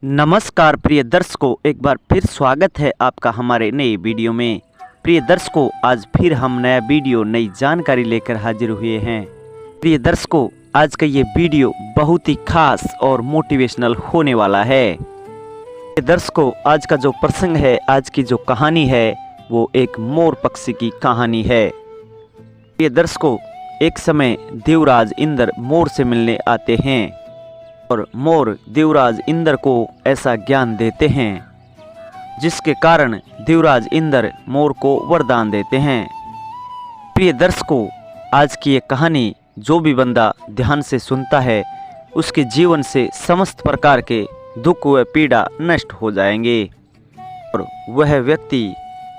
नमस्कार प्रिय दर्शकों, एक बार फिर स्वागत है आपका हमारे नए वीडियो में। प्रिय दर्शकों, आज फिर हम नया वीडियो नई जानकारी लेकर हाजिर हुए हैं। प्रिय दर्शकों, आज का ये वीडियो बहुत ही खास और मोटिवेशनल होने वाला है। प्रिय दर्शकों, आज का जो प्रसंग है, आज की जो कहानी है, वो एक मोर पक्षी की कहानी है। प्रिय दर्शकों, एक समय देवराज इंद्र मोर से मिलने आते हैं और मोर देवराज इंद्र को ऐसा ज्ञान देते हैं जिसके कारण देवराज इंद्र मोर को वरदान देते हैं। प्रिय दर्शकों, आज की ये कहानी जो भी बंदा ध्यान से सुनता है उसके जीवन से समस्त प्रकार के दुख व पीड़ा नष्ट हो जाएंगे और वह व्यक्ति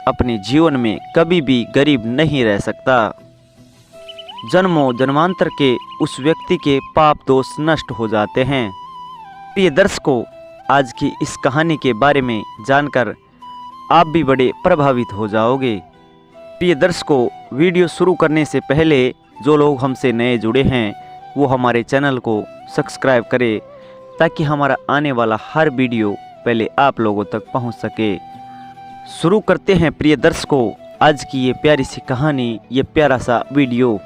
अपने जीवन में कभी भी गरीब नहीं रह सकता। जन्मों जन्मांतर के उस व्यक्ति के पाप दोष नष्ट हो जाते हैं। प्रिय दर्शकों, आज की इस कहानी के बारे में जानकर आप भी बड़े प्रभावित हो जाओगे। प्रिय दर्शकों, वीडियो शुरू करने से पहले जो लोग हमसे नए जुड़े हैं वो हमारे चैनल को सब्सक्राइब करें ताकि हमारा आने वाला हर वीडियो पहले आप लोगों तक पहुंच सके। शुरू करते हैं प्रिय दर्शकों आज की ये प्यारी सी कहानी, ये प्यारा सा वीडियो।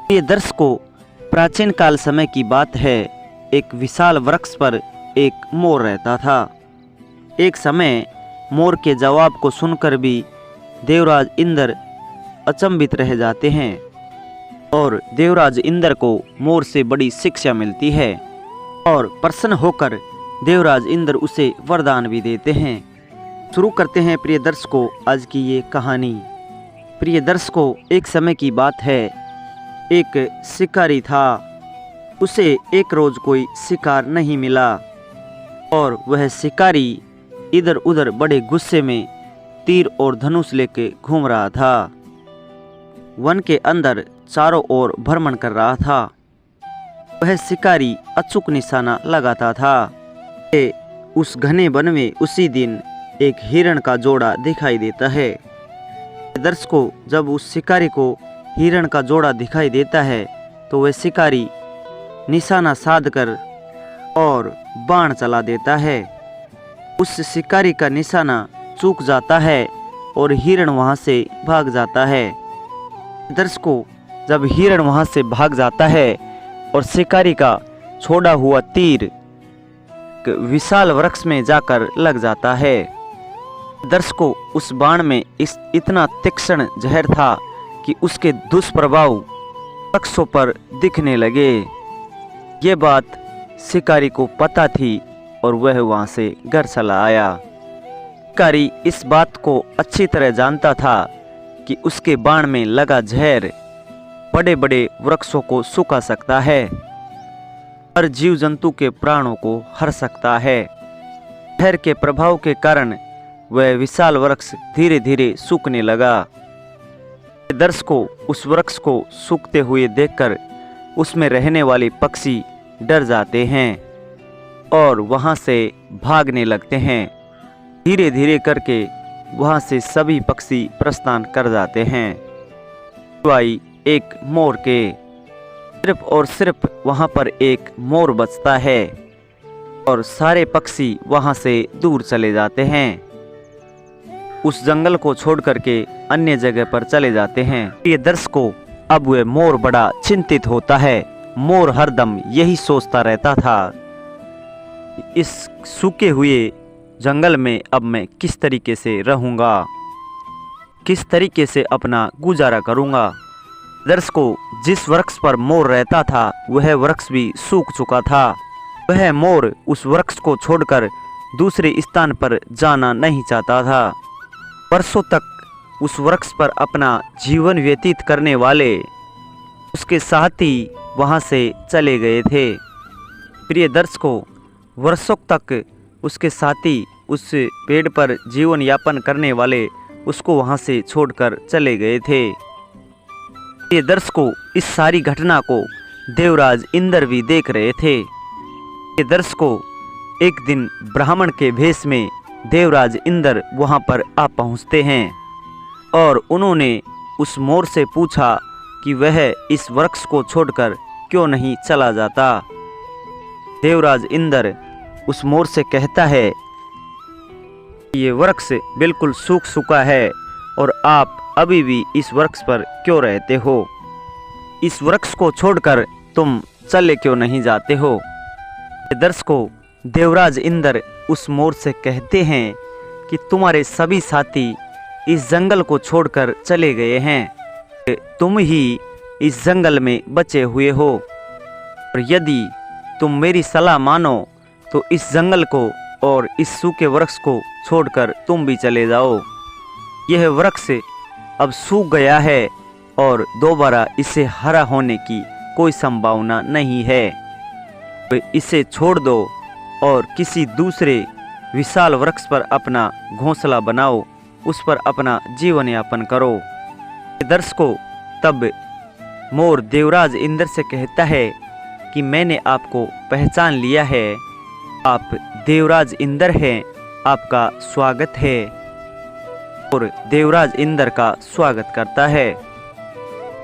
प्रिय दर्शकों, प्राचीन काल समय की बात है। एक विशाल वृक्ष पर एक मोर रहता था। एक समय मोर के जवाब को सुनकर भी देवराज इंद्र अचंभित रह जाते हैं और देवराज इंद्र को मोर से बड़ी शिक्षा मिलती है और प्रसन्न होकर देवराज इंद्र उसे वरदान भी देते हैं। शुरू करते हैं प्रिय दर्शकों आज की ये कहानी। प्रिय दर्शकों, एक समय की बात है। एक शिकारी था, उसे एक रोज कोई शिकार नहीं मिला और वह शिकारी इधर उधर बड़े गुस्से में तीर और धनुष लेके घूम रहा था। वन के अंदर चारों ओर भ्रमण कर रहा था। वह शिकारी अचूक निशाना लगाता था। उस घने वन में उसी दिन एक हिरण का जोड़ा दिखाई देता है। दर्शकों, जब उस शिकारी को हिरण का जोड़ा दिखाई देता है तो वह शिकारी निशाना साधकर और बाण चला देता है। उस शिकारी का निशाना चूक जाता है और हिरण वहां से भाग जाता है। दर्शकों, जब हिरण वहां से भाग जाता है और शिकारी का छोड़ा हुआ तीर विशाल वृक्ष में जाकर लग जाता है। दर्शकों, उस बाण में इतना तीक्ष्ण जहर था कि उसके दुष्प्रभाव वृक्षों पर दिखने लगे। ये बात शिकारी को पता थी और वह वहां से घर चला आया। शिकारी इस बात को अच्छी तरह जानता था कि उसके बाण में लगा जहर बड़े बड़े वृक्षों को सुखा सकता है, हर जीव जंतु के प्राणों को हर सकता है। जहर के प्रभाव के कारण वह विशाल वृक्ष धीरे धीरे सूखने लगा। दर्शकों, उस वृक्ष को सूखते हुए देखकर उसमें रहने वाले पक्षी डर जाते हैं और वहां से भागने लगते हैं। धीरे धीरे करके वहां से सभी पक्षी प्रस्थान कर जाते हैं। सिवाय एक मोर के। सिर्फ और सिर्फ वहां पर एक मोर बचता है और सारे पक्षी वहां से दूर चले जाते हैं। उस जंगल को छोड़ करके अन्य जगह पर चले जाते हैं। प्रिय दर्शकों, अब वह मोर बड़ा चिंतित होता है। मोर हरदम यही सोचता रहता था, इस सूखे हुए जंगल में अब मैं किस तरीके से रहूंगा, किस तरीके से अपना गुजारा करूंगा। दर्शकों, जिस वृक्ष पर मोर रहता था वह वृक्ष भी सूख चुका था। वह मोर उस वृक्ष को छोड़कर दूसरे स्थान पर जाना नहीं चाहता था। वर्षों तक उस वृक्ष पर अपना जीवन व्यतीत करने वाले उसके साथी वहां से चले गए थे। प्रिय दर्शकों, वर्षों तक उसके साथी उस पेड़ पर जीवन यापन करने वाले उसको वहां से छोड़कर चले गए थे। प्रिय दर्शकों, इस सारी घटना को देवराज इंद्र भी देख रहे थे। प्रिय दर्शकों, एक दिन ब्राह्मण के भेष में देवराज इंद्र वहां पर आ पहुंचते हैं और उन्होंने उस मोर से पूछा कि वह इस वृक्ष को छोड़कर क्यों नहीं चला जाता। देवराज इंद्र उस मोर से कहता है, ये वृक्ष बिल्कुल सूख चुका है और आप अभी भी इस वृक्ष पर क्यों रहते हो? इस वृक्ष को छोड़कर तुम चले क्यों नहीं जाते हो? दर्शकों, देवराज इंद्र उस मोर से कहते हैं कि तुम्हारे सभी साथी इस जंगल को छोड़कर चले गए हैं, तुम ही इस जंगल में बचे हुए हो और यदि तुम मेरी सलाह मानो तो इस जंगल को और इस सूखे वृक्ष को छोड़कर तुम भी चले जाओ। यह वृक्ष अब सूख गया है और दोबारा इसे हरा होने की कोई संभावना नहीं है। तो इसे छोड़ दो और किसी दूसरे विशाल वृक्ष पर अपना घोंसला बनाओ, उस पर अपना जीवन यापन करो। दर्शकों, तब मोर देवराज इंद्र से कहता है कि मैंने आपको पहचान लिया है, आप देवराज इंद्र हैं, आपका स्वागत है। और देवराज इंद्र का स्वागत करता है।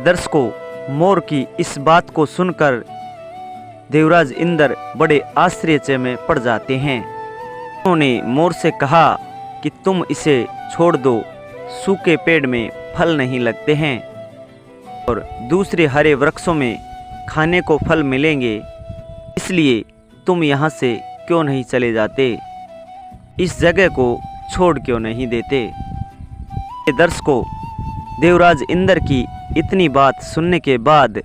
दर्शकों, मोर की इस बात को सुनकर देवराज इंद्र बड़े आश्चर्य में पड़ जाते हैं। उन्होंने मोर से कहा कि तुम इसे छोड़ दो, सूखे पेड़ में फल नहीं लगते हैं और दूसरे हरे वृक्षों में खाने को फल मिलेंगे, इसलिए तुम यहाँ से क्यों नहीं चले जाते, इस जगह को छोड़ क्यों नहीं देते। दर्शकों, देवराज इंद्र की इतनी बात सुनने के बाद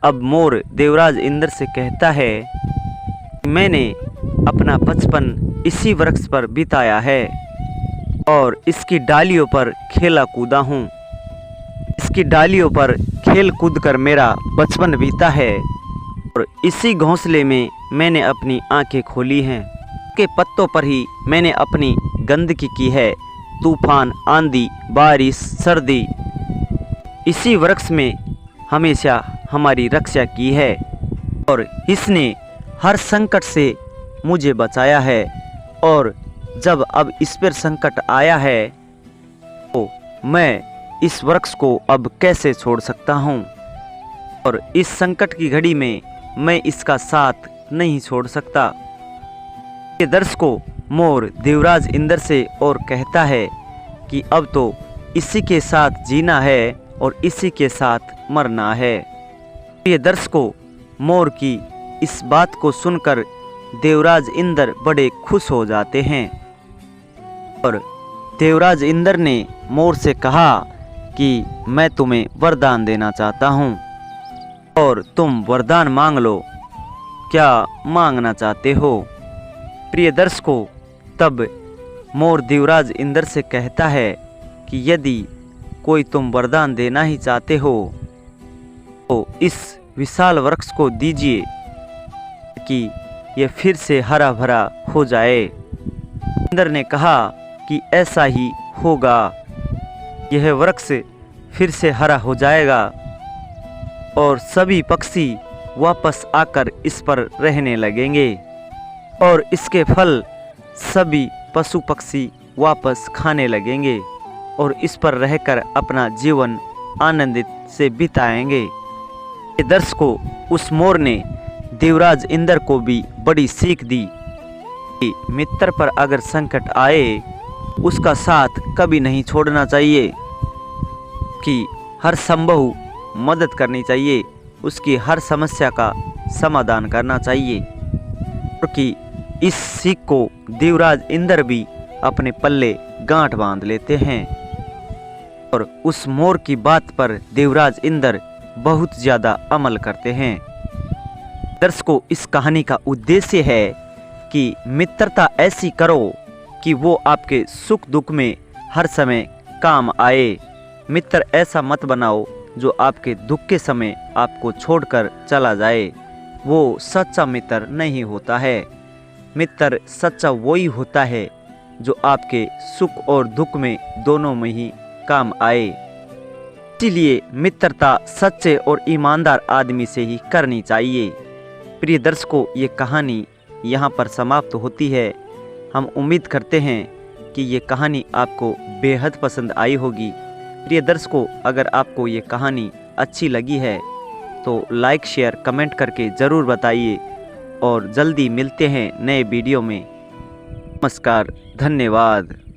अब मोर देवराज इंद्र से कहता है, मैंने अपना बचपन इसी वृक्ष पर बिताया है और इसकी डालियों पर खेला कूदा हूँ। इसकी डालियों पर खेल कूद कर मेरा बचपन बीता है और इसी घोंसले में मैंने अपनी आंखें खोली हैं। के पत्तों पर ही मैंने अपनी गंदगी की है, तूफान, आंधी, बारिश, सर्दी, इसी वृक्ष में हमेशा हमारी रक्षा की है और इसने हर संकट से मुझे बचाया है। और जब अब इस पर संकट आया है तो मैं इस वृक्ष को अब कैसे छोड़ सकता हूँ और इस संकट की घड़ी में मैं इसका साथ नहीं छोड़ सकता। ये दर्शकों, मोर देवराज इंद्र से और कहता है कि अब तो इसी के साथ जीना है और इसी के साथ मरना है। ये दर्शकों, मोर की इस बात को सुनकर देवराज इंद्र बड़े खुश हो जाते हैं और देवराज इंद्र ने मोर से कहा कि मैं तुम्हें वरदान देना चाहता हूँ और तुम वरदान मांग लो, क्या मांगना चाहते हो। प्रिय दर्शकों, तब मोर देवराज इंद्र से कहता है कि यदि कोई तुम वरदान देना ही चाहते हो तो इस विशाल वृक्ष को दीजिए कि यह फिर से हरा भरा हो जाए। इंद्र ने कहा कि ऐसा ही होगा, यह वृक्ष फिर से हरा हो जाएगा और सभी पक्षी वापस आकर इस पर रहने लगेंगे और इसके फल सभी पशु पक्षी वापस खाने लगेंगे और इस पर रहकर अपना जीवन आनंदित से बिताएंगे। दर्शकों, उस मोर ने देवराज इंद्र को भी बड़ी सीख दी कि मित्र पर अगर संकट आए उसका साथ कभी नहीं छोड़ना चाहिए, कि हर संभव मदद करनी चाहिए, उसकी हर समस्या का समाधान करना चाहिए। क्योंकि इस सीख को देवराज इंद्र भी अपने पल्ले गांठ बांध लेते हैं और उस मोर की बात पर देवराज इंद्र बहुत ज़्यादा अमल करते हैं। दर्शकों, इस कहानी का उद्देश्य है कि मित्रता ऐसी करो कि वो आपके सुख दुख में हर समय काम आए। मित्र ऐसा मत बनाओ जो आपके दुख के समय आपको छोड़कर चला जाए, वो सच्चा मित्र नहीं होता है। मित्र सच्चा वही होता है जो आपके सुख और दुख में दोनों में ही काम आए। इसीलिए मित्रता सच्चे और ईमानदार आदमी से ही करनी चाहिए। प्रिय दर्शकों, ये कहानी यहाँ पर समाप्त होती है। हम उम्मीद करते हैं कि ये कहानी आपको बेहद पसंद आई होगी। प्रिय दर्शकों, अगर आपको ये कहानी अच्छी लगी है तो लाइक, शेयर, कमेंट करके ज़रूर बताइए और जल्दी मिलते हैं नए वीडियो में। नमस्कार, धन्यवाद।